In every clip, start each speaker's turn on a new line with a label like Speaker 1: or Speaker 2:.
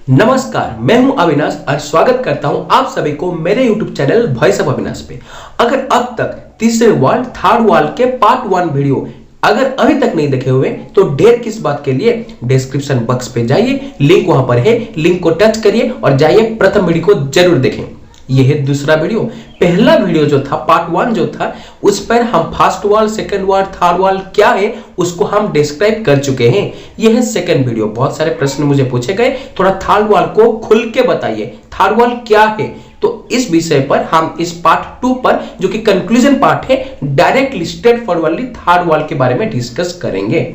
Speaker 1: नमस्कार, मैं हूं अविनाश और स्वागत करता हूं आप सभी को मेरे YouTube channel voice of Avinash पे। अगर अब तक तीसरे वाल थर्ड वाल के पार्ट 1 वीडियो अगर अभी तक नहीं देखे हुए तो देर किस बात के लिए, डिस्क्रिप्शन बॉक्स पे जाइए, लिंक वहां पर है, लिंक को टच करिए और जाइए प्रथम वीडियो को जरूर देखें। यह है दूसरा वीडियो। पहला वीडियो जो था पार्ट 1 जो था उस पर हम फर्स्ट वाल, सेकंड वाल, थर्ड वाल क्या है उसको हम डिस्क्राइब कर चुके हैं। यह है सेकंड वीडियो। बहुत सारे प्रश्न मुझे पूछे गए, थोड़ा थर्ड वाल को खुल के बताइए, थर्ड वाल क्या है। तो इस विषय पर हम इस पार्ट 2 पर जो कि कंक्लूजन पार्ट है डायरेक्टली स्ट्रेट फॉरवर्डली थर्ड वाल के बारे में डिस्कस करेंगे।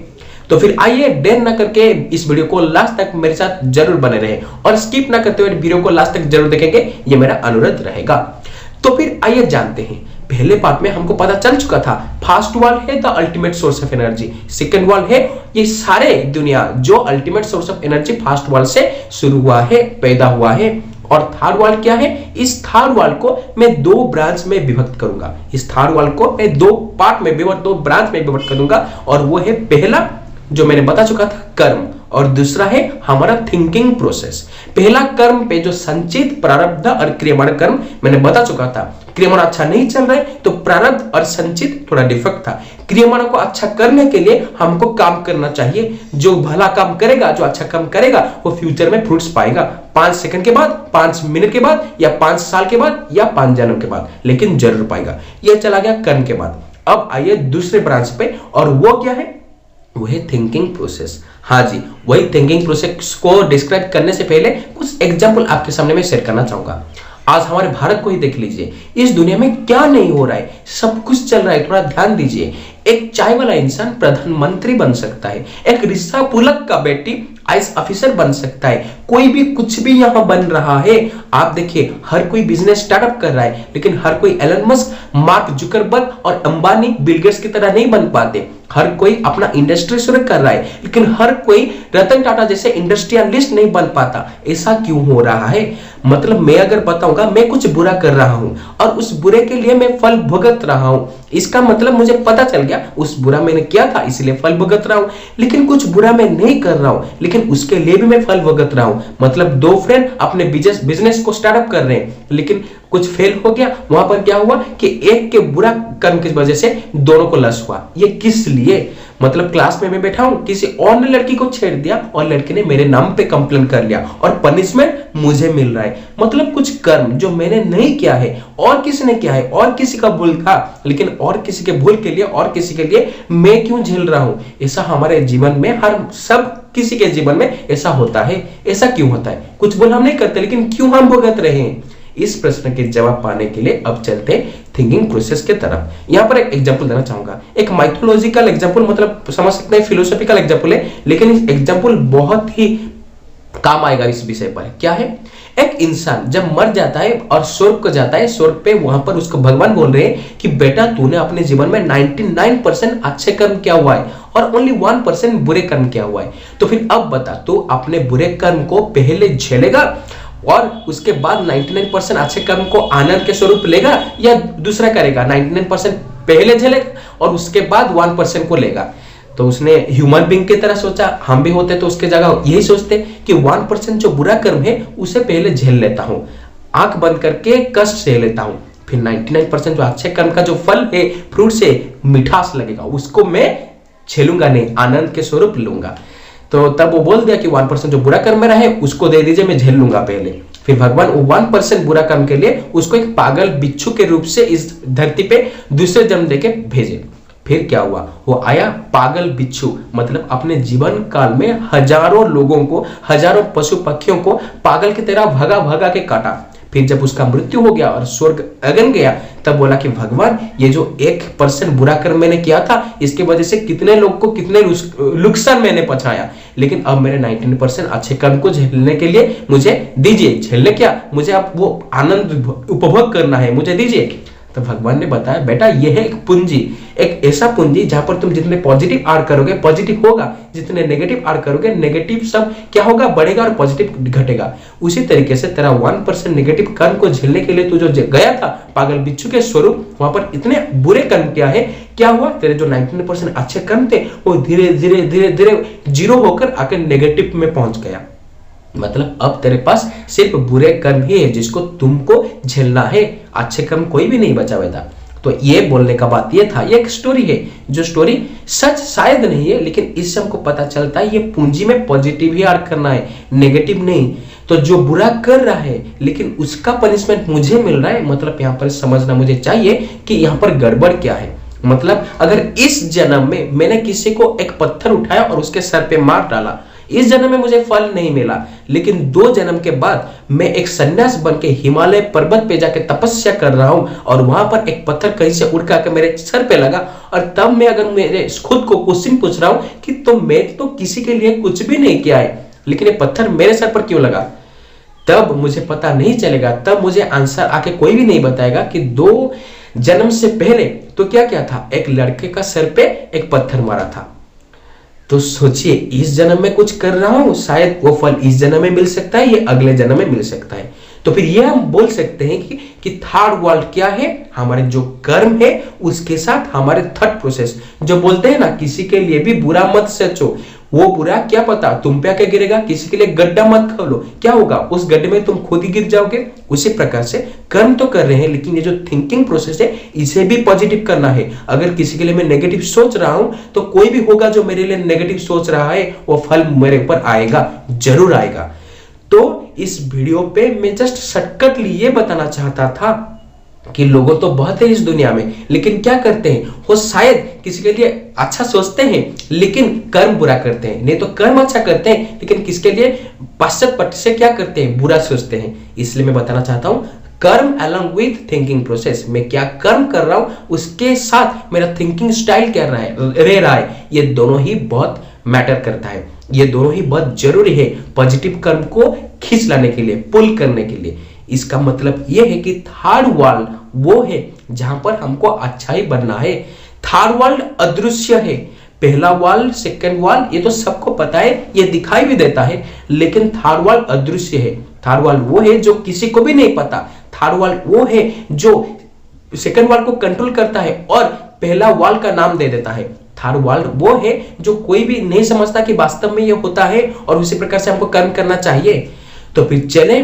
Speaker 1: तो फिर आइए देर ना करके इस वीडियो को लास्ट तक मेरे साथ जरूर बने रहे और स्किप ना करते हुए वीडियो को लास्ट तक जरूर देखेंगे, ये मेरा अनुरोध रहेगा। तो फिर आइए जानते हैं। पहले पार्ट में हमको पता चल चुका था फर्स्ट वाल है the ultimate source of energy, second वाल है ये सारे दुनिया जो ultimate source of energy first वाल से शुरू हुआ है, पैदा हुआ है। और थर्ड वाल क्या है? इस थर्ड वाल को मैं दो ब्रांच में विभक्त करूंगा। इस थर्ड वाल को मैं दो पार्ट में विभक्त, दो ब्रांच में विभक्त करूंगा। और वो है पहला जो मैंने बता चुका था कर्म, और दूसरा है हमारा थिंकिंग प्रोसेस। पहला कर्म पे जो संचित, प्रारब्ध और क्रियमाण कर्म मैंने बता चुका था। क्रियमाण अच्छा नहीं चल रहा है तो प्रारब्ध और संचित थोड़ा डिफेक्ट था। क्रियमाण को अच्छा करने के लिए हमको काम करना चाहिए। जो भला काम करेगा, जो अच्छा काम करेगा वो फ्यूचर में फ्रूट्स पाएगा। 5 सेकंड के बाद, 5 मिनट के बाद, या 5 साल के बाद, या 5 जन्म के बाद, लेकिन जरूर पाएगा। यह चला गया कर्म के बाद। अब आइए दूसरे ब्रांच पे, और वो क्या है? वो है थिंकिंग प्रोसेस। हाँ जी, वही थिंकिंग प्रोसेस को डिस्क्राइब करने से पहले कुछ एग्जांपल आपके सामने मैं शेयर करना चाहूंगा। आज हमारे भारत को ही देख लीजिए, इस दुनिया में क्या नहीं हो रहा है, सब कुछ चल रहा है। थोड़ा ध्यान दीजिए। एक चाय वाला इंसान प्रधानमंत्री बन सकता है, एक ऋषा पुलक का बेटी आईएएस ऑफिसर बन सकता है, कोई भी कुछ भी यहां बन रहा है। आप देखिए, हर कोई बिजनेस स्टार्टअप कर रहा है, लेकिन हर कोई एलन मस्क, मार्क जुकरबर्ग और अंबानी, बिल गेट्स की तरह नहीं बन पाते। हर कोई अपना इंडस्ट्री शुरू कर रहा है, लेकिन हर कोई रतन टाटा जैसे इंडस्ट्रियलिस्ट नहीं बन पाता। ऐसा क्यों हो रहा है? मतलब मैं अगर बताऊंगा मैं कुछ बुरा कर रहा हूं और उस बुरे के लिए मैं फल भुगत रहा हूं, इसका मतलब मुझे पता चल गया उस बुरा मैंने किया था इसलिए फल भुगत रहा हूं। लेकिन कुछ बुरा मैं नहीं कर रहा हूं, लेकिन उसके लिए भी मैं फल भुगत रहा हूं। मतलब दो फ्रेंड अपने बिजनेस को स्टार्टअप कर रहे हैं, लेकिन कुछ फेल हो गया। वहां पर क्या हुआ कि एक के बुरा कर्म की वजह से दोनों को लॉस हुआ। ये किस लिए? मतलब क्लास में मैं बैठा हूं, किसी और ने लड़की को छेड़ दिया और लड़की ने मेरे नाम पे कंप्लेन कर लिया और पनिशमेंट मुझे मिल रहा है। मतलब कुछ कर्म जो मैंने नहीं किया है और किसी ने किया है, और किसी का भूल था, लेकिन और किसी के भूल के लिए और किसी के लिए मैं क्यों झेल रहा हूं? ऐसा हमारे जीवन में सब किसी के जीवन में ऐसा होता है। ऐसा क्यों होता है? कुछ भूल हम नहीं करते, लेकिन क्यों हम भुगत रहे हैं? इस प्रश्न के जवाब पाने के लिए अब चलते हैं थिंकिंग प्रोसेस के तरफ। यहां पर एक एग्जांपल देना चाहूंगा, एक माइथोलॉजिकल एग्जांपल, मतलब समझ सकते हैं फिलोसॉफिकल एग्जांपल है, लेकिन इस एग्जांपल बहुत ही काम आएगा इस विषय पर। क्या है? एक इंसान जब मर जाता है और स्वर्ग को जाता है, स्वर्ग पे वहां पर उसको भगवान बोल रहे हैं कि बेटा तूने अपने जीवन में 99% अच्छे कर्म किया हुआ है और ओनली 1% बुरे कर्म किया हुआ है। तो फिर अब बता, तू अपने बुरे कर्म को पहले झेलेगा और उसके बाद 99% अच्छे कर्म को आनंद के स्वरूप लेगा, या दूसरा करेगा 99% पहले झेलेगा और उसके बाद 1% को लेगा? तो उसने ह्यूमन बीइंग की तरह सोचा। हम भी होते तो उसके जगह यही सोचते कि 1% जो बुरा कर्म है उसे पहले झेल लेता हूं, आंख बंद करके कष्ट सह लेता हूं, फिर 99% जो अच्छे कर्म का जो फल है, फ्रूट से मिठास लगेगा, उसको मैं झेलूंगा नहीं, आनंद के स्वरूप लूंगा। तो तब वो बोल दिया कि 1% जो बुरा कर्म मेरा है उसको दे दीजिए, मैं झेल लूंगा पहले। फिर भगवान 1% बुरा कर्म के लिए उसको एक पागल बिच्छू के रूप से इस धरती पे दूसरे जन्म देके भेजे। फिर क्या हुआ? वो आया पागल बिच्छू, मतलब अपने जीवन काल में हजारों लोगों को, हजारों पशु पक्षियों को पागल की तरह भगा भगा के काटा। फिर जब उसका मृत्यु हो गया और स्वर्ग अगन गया, तब बोला कि भगवान ये जो 1% बुरा कर्म मैंने किया था इसकी वजह से कितने लोग को कितने नुकसान मैंने पहुंचाया, लेकिन अब मेरे 99% अच्छे कर्म को झेलने के लिए मुझे दीजिए। झेलने क्या, मुझे अब वो आनंद उपभोग करना है, मुझे दीजिए। तो भगवान ने बताया बेटा ये है एक पूंजी, एक ऐसा पूंजी जहां पर तुम जितने पॉजिटिव ऐड करोगे पॉजिटिव होगा, जितने नेगेटिव ऐड करोगे नेगेटिव सब क्या होगा, बढ़ेगा और पॉजिटिव घटेगा। उसी तरीके से तेरा 1% नेगेटिव कर्म को झेलने के लिए तू जो गया था पागल बिच्छू के स्वरूप, वहां पर इतने बुरे कर्म किया है, क्या हुआ? तेरे जो 99% अच्छे कर्म थे वो धीरे धीरे धीरे धीरे जीरो होकर आकर नेगेटिव में पहुंच गया। मतलब अब तेरे पास सिर्फ बुरे कर्म ही है जिसको तुमको झेलना है, अच्छे कर्म कोई भी नहीं बचा बेटा। तो ये बोलने का बात ये था, ये एक स्टोरी है, जो स्टोरी सच शायद नहीं है, लेकिन इससे हमको पता चलता है ये पूंजी में पॉजिटिव ही ऐड करना है, नेगेटिव नहीं। तो जो बुरा कर रहा है लेकिन उसका पनिशमेंट मुझे मिल रहा है, मतलब यहाँ पर समझना मुझे चाहिए कि यहाँ पर गड़बड़ क्या है। मतलब अगर इस जन्म में मैंने किसी को एक पत्थर उठाया और उसके सर पे मार डाला, इस जन्म में मुझे फल नहीं मिला, लेकिन 2 जन्म के बाद मैं एक सन्यास बन के हिमालय पर्वत पे जाके तपस्या कर रहा हूं और वहां पर एक पत्थर कहीं से उड़ के मेरे सर पे लगा, और तब मैं अगर मेरे खुद को क्वेश्चन पूछ रहा हूं कि तो मैं तो किसी के लिए कुछ भी नहीं किया है, लेकिन ये पत्थर मेरे सर पर क्यों लगा, तब मुझे पता नहीं चलेगा, तब मुझे आंसर आके कोई भी नहीं बताएगा कि 2 जन्म से पहले तो क्या क्या था, एक लड़के का सर पे एक पत्थर मारा था। तो सोचिए इस जन्म में कुछ कर रहा हूं, शायद वो फल इस जन्म में मिल सकता है, ये अगले जन्म में मिल सकता है। तो फिर ये हम बोल सकते हैं कि थर्ड वर्ल्ड क्या है, हमारे जो कर्म है उसके साथ हमारे थर्ड प्रोसेस। जो बोलते हैं ना किसी के लिए भी बुरा मत सोचो, वो बुरा क्या पता तुम पे आके गिरेगा, किसी के लिए गड्ढा मत खोलो, क्या होगा उस गड्ढे में तुम खुद ही गिर जाओगे। उसी प्रकार से कर्म तो कर रहे हैं, लेकिन ये जो थिंकिंग प्रोसेस है इसे भी पॉजिटिव करना है। अगर किसी के लिए मैं नेगेटिव सोच रहा हूं तो कोई भी होगा जो मेरे लिए नेगेटिव सोच रहा है, वो फल मेरे ऊपर आएगा, जरूर आएगा। तो इस वीडियो पे मैं जस्ट शॉर्टकट लिए बताना चाहता था कि लोगों तो बहुत है इस दुनिया में, लेकिन क्या करते हैं वो शायद किसी के लिए अच्छा सोचते हैं लेकिन कर्म बुरा करते हैं, नहीं तो कर्म अच्छा करते हैं लेकिन किसके लिए पश्चात से क्या करते हैं, बुरा सोचते हैं। इसलिए मैं बताना चाहता हूं कर्म अलॉन्ग विथ थिंकिंग प्रोसेस, मैं क्या कर्म कर रहा हूं उसके साथ मेरा थिंकिंग स्टाइल क्या रह रहा है, ये दोनों ही बहुत मैटर करता है, ये दोनों ही बहुत जरूरी है पॉजिटिव कर्म को खींच लाने के लिए, पुल करने के लिए। इसका मतलब यह है कि थर्ड वर्ल्ड वो है जहां पर हमको अच्छा ही बनना है। थर्ड वर्ल्ड अदृश्य है, पहला वर्ल्ड सेकंड वर्ल्ड ये तो सबको पता है, ये दिखाई भी देता है, लेकिन थर्ड वर्ल्ड अदृश्य है। थर्ड वर्ल्ड वो है जो किसी को भी नहीं पता, थर्ड वर्ल्ड वो है जो सेकंड वर्ल्ड को कंट्रोल करता है और पहला वर्ल्ड का नाम दे देता है। थर्ड वर्ल्ड वो है जो कोई भी नहीं समझता कि वास्तव में ये होता है और उसी प्रकार से हमको कर्म करना चाहिए। तो फिर चले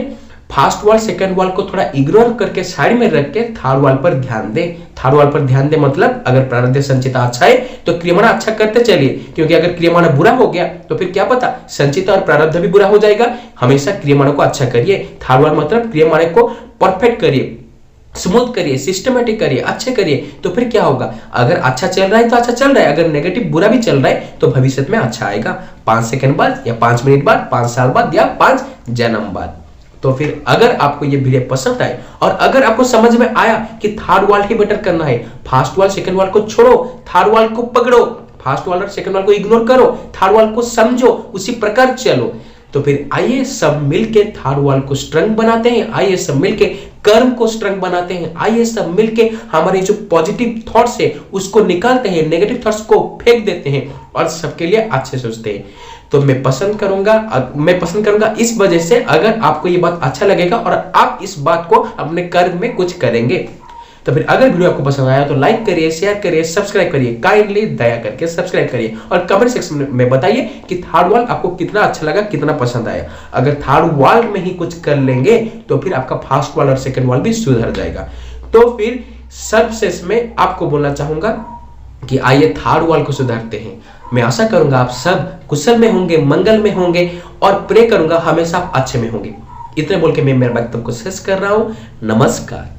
Speaker 1: फर्स्ट वर्ल्ड सेकंड वर्ल्ड को थोड़ा इग्नोर करके साइड में रख के थर्ड वर्ल्ड पर ध्यान दे। थर्ड वर्ल्ड पर ध्यान दे मतलब अगर प्रारब्ध संचिता अच्छा है तो क्रियमाणा अच्छा करते चलिए, क्योंकि अगर क्रियमाणा बुरा हो गया तो फिर क्या पता संचिता और प्रारब्ध भी बुरा हो जाएगा। हमेशा क्रियमाणा को अच्छा करिए, थर्ड वर्ल्ड मतलब क्रियमाणा को परफेक्ट करिए, स्मूथ करिए, सिस्टमेटिक करिए, अच्छे करिए। तो फिर क्या होगा, अगर अच्छा चल रहा है तो अच्छा चल रहा है, अगर नेगेटिव बुरा भी चल रहा है तो भविष्य में अच्छा आएगा, 5 सेकंड बाद या 5 मिनट बाद, 5 साल बाद या 5 जन्म बाद। तो फिर अगर आपको ये वीडियो पसंद आए और अगर आपको समझ में आया कि थर्ड वर्ल्ड ही बेटर करना है, फर्स्ट वर्ल्ड सेकंड वर्ल्ड को छोड़ो, थर्ड वर्ल्ड को पकड़ो, फर्स्ट वर्ल्ड और सेकंड वर्ल्ड को इग्नोर करो, थर्ड वर्ल्ड को समझो, उसी प्रकार चलो, तो फिर आइए सब मिलके थर्ड वर्ल्ड को स्ट्रॉन्ग बनाते हैं, आइए सब मिलके कर्म को स्ट्रॉन्ग बनाते हैं, आइए सब मिलके हमारे जो पॉजिटिव थॉट्स है उसको निकालते हैं, नेगेटिव थॉट्स को फेंक देते हैं और सबके लिए अच्छे सोचते हैं। तो मैं पसंद करूंगा इस वजह से अगर आपको ये बात अच्छा लगेगा और आप इस बात को अपने कर्म में कुछ करेंगे। तो फिर अगर वीडियो आपको पसंद आया तो लाइक करिए, शेयर करिए, सब्सक्राइब करिए, काइंडली दया करके सब्सक्राइब करिए और कमेंट सेक्शन में बताइए कि थर्ड वर्ल्ड आपको कितना अच्छा लगा, कितना पसंद आया। अगर थर्ड वर्ल्ड में ही कुछ कर लेंगे तो फिर आपका फर्स्ट वर्ल्ड और सेकंड वर्ल्ड भी सुधर जाएगा। तो फिर सबसे मैं आपको बोलना चाहूंगा कि आइए थर्ड वर्ल्ड को सुधारते हैं। मैं आशा करूंगा आप सब कुशल में होंगे, मंगल में होंगे और प्रे करूंगा हमेशा आप अच्छे में होंगे। इतने बोल के मैं मेरे वक्तव्य को शेष कर रहा हूं। नमस्कार।